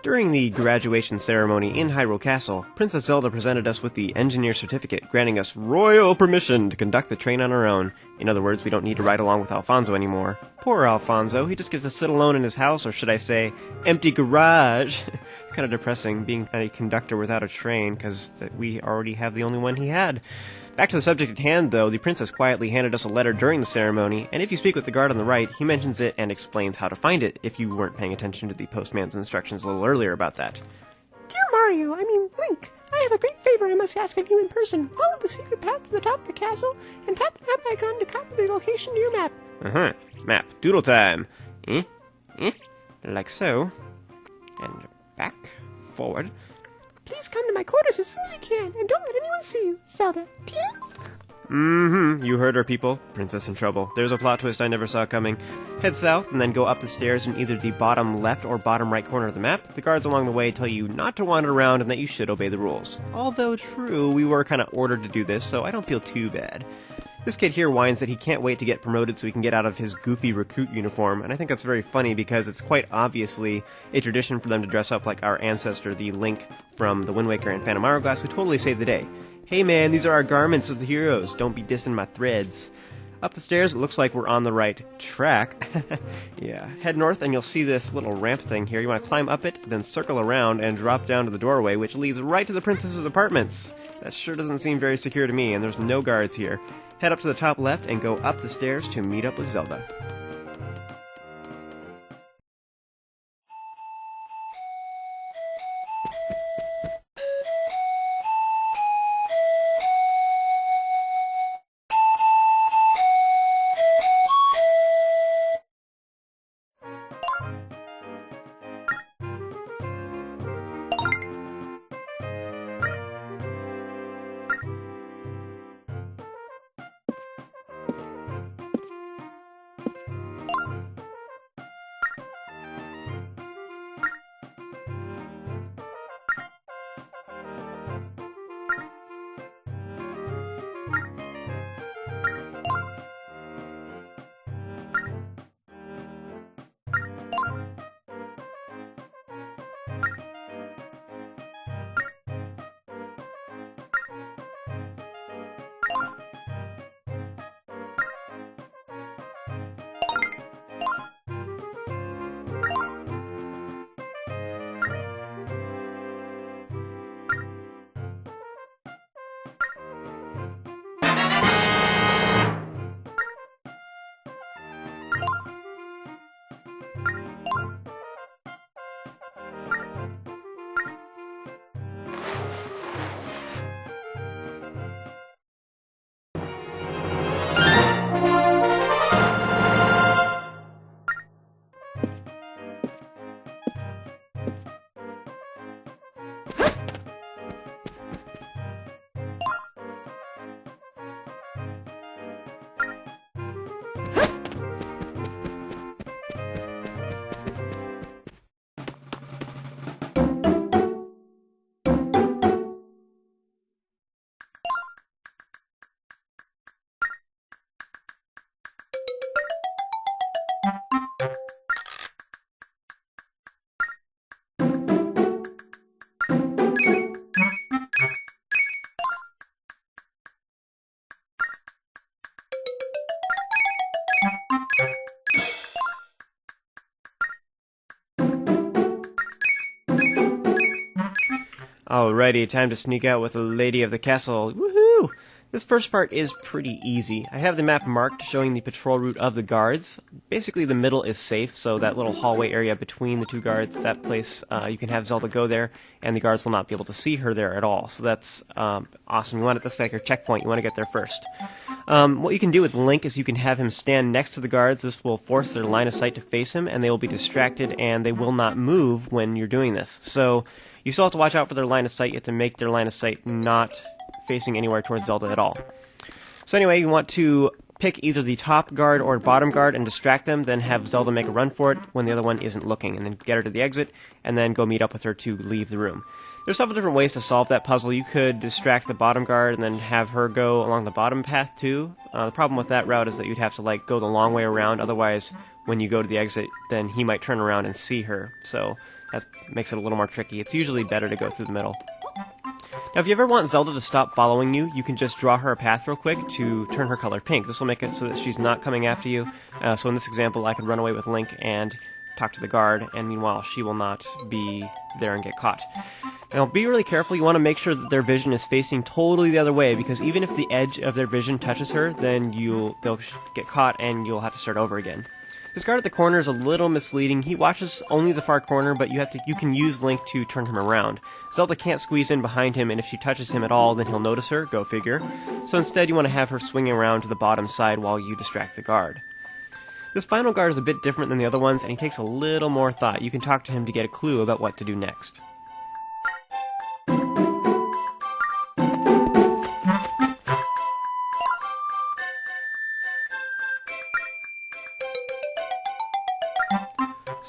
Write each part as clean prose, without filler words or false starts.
During the graduation ceremony in Hyrule Castle, Princess Zelda presented us with the Engineer Certificate, granting us royal permission to conduct the train on our own. In other words, we don't need to ride along with Alfonso anymore. Poor Alfonso, he just gets to sit alone in his house, or should I say, empty garage. Kind of depressing, being a conductor without a train, because we already have the only one he had. Back to the subject at hand, though, the princess quietly handed us a letter during the ceremony, and if you speak with the guard on the right, he mentions it and explains how to find it, if you weren't paying attention to the postman's instructions a little earlier about that. Dear Mario, Link, I have a great favor I must ask of you in person. Follow the secret path to the top of the castle, and tap the map icon to copy the location to your map. Uh-huh. Map. Doodle time. Like so. And back. Forward. Please come to my quarters as soon as you can, and don't let anyone see you, Zelda. You heard her, people. Princess in trouble. There's a plot twist I never saw coming. Head south, and then go up the stairs in either the bottom left or bottom right corner of the map. The guards along the way tell you not to wander around and that you should obey the rules. Although true, we were kind of ordered to do this, so I don't feel too bad. This kid here whines that he can't wait to get promoted so he can get out of his goofy recruit uniform, and I think that's very funny because it's quite obviously a tradition for them to dress up like our ancestor, the Link from the Wind Waker and Phantom Hourglass, who totally saved the day. Hey man, these are our garments of the heroes, don't be dissing my threads. Up the stairs, it looks like we're on the right track. Yeah, head north and you'll see this little ramp thing here. You want to climb up it, then circle around and drop down to the doorway, which leads right to the princess's apartments. That sure doesn't seem very secure to me, and there's no guards here. Head up to the top left and go up the stairs to meet up with Zelda. Alrighty, time to sneak out with the Lady of the Castle. Woohoo! This first part is pretty easy. I have the map marked showing the patrol route of the guards. Basically the middle is safe, so that little hallway area between the two guards, that place, you can have Zelda go there, and the guards will not be able to see her there at all. So that's awesome. You want it, that's like your checkpoint. You want to get there first. What you can do with Link is you can have him stand next to the guards. This will force their line of sight to face him, and they will be distracted, and they will not move when you're doing this. So you still have to watch out for their line of sight. You have to make their line of sight not facing anywhere towards Zelda at all. So anyway, you want to pick either the top guard or bottom guard and distract them, then have Zelda make a run for it when the other one isn't looking, and then get her to the exit, and then go meet up with her to leave the room. There's several different ways to solve that puzzle. You could distract the bottom guard and then have her go along the bottom path too. The problem with that route is that you'd have to go the long way around, otherwise when you go to the exit, then he might turn around and see her. So that makes it a little more tricky. It's usually better to go through the middle. Now, if you ever want Zelda to stop following you, you can just draw her a path real quick to turn her color pink. This will make it so that she's not coming after you. So in this example, I could run away with Link and talk to the guard, and meanwhile, she will not be there and get caught. Now, be really careful. You want to make sure that their vision is facing totally the other way, because even if the edge of their vision touches her, then they'll get caught and you'll have to start over again. This guard at the corner is a little misleading. He watches only the far corner, but you can use Link to turn him around. Zelda can't squeeze in behind him, and if she touches him at all, then he'll notice her, go figure. So instead, you want to have her swinging around to the bottom side while you distract the guard. This final guard is a bit different than the other ones, and he takes a little more thought. You can talk to him to get a clue about what to do next.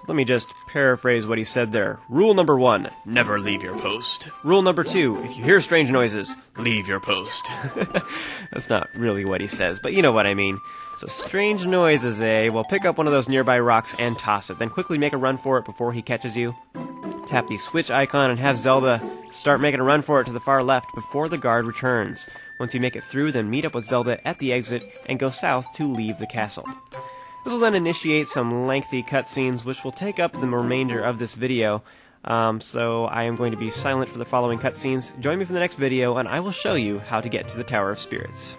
Let me just paraphrase what he said there. Rule number 1, never leave your post. Rule number 2, if you hear strange noises, leave your post. That's not really what he says, but you know what I mean. So strange noises, eh? Well, pick up one of those nearby rocks and toss it, then quickly make a run for it before he catches you. Tap the switch icon and have Zelda start making a run for it to the far left before the guard returns. Once you make it through, then meet up with Zelda at the exit and go south to leave the castle. This will then initiate some lengthy cutscenes, which will take up the remainder of this video. So I am going to be silent for the following cutscenes. Join me for the next video, and I will show you how to get to the Tower of Spirits.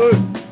Ah!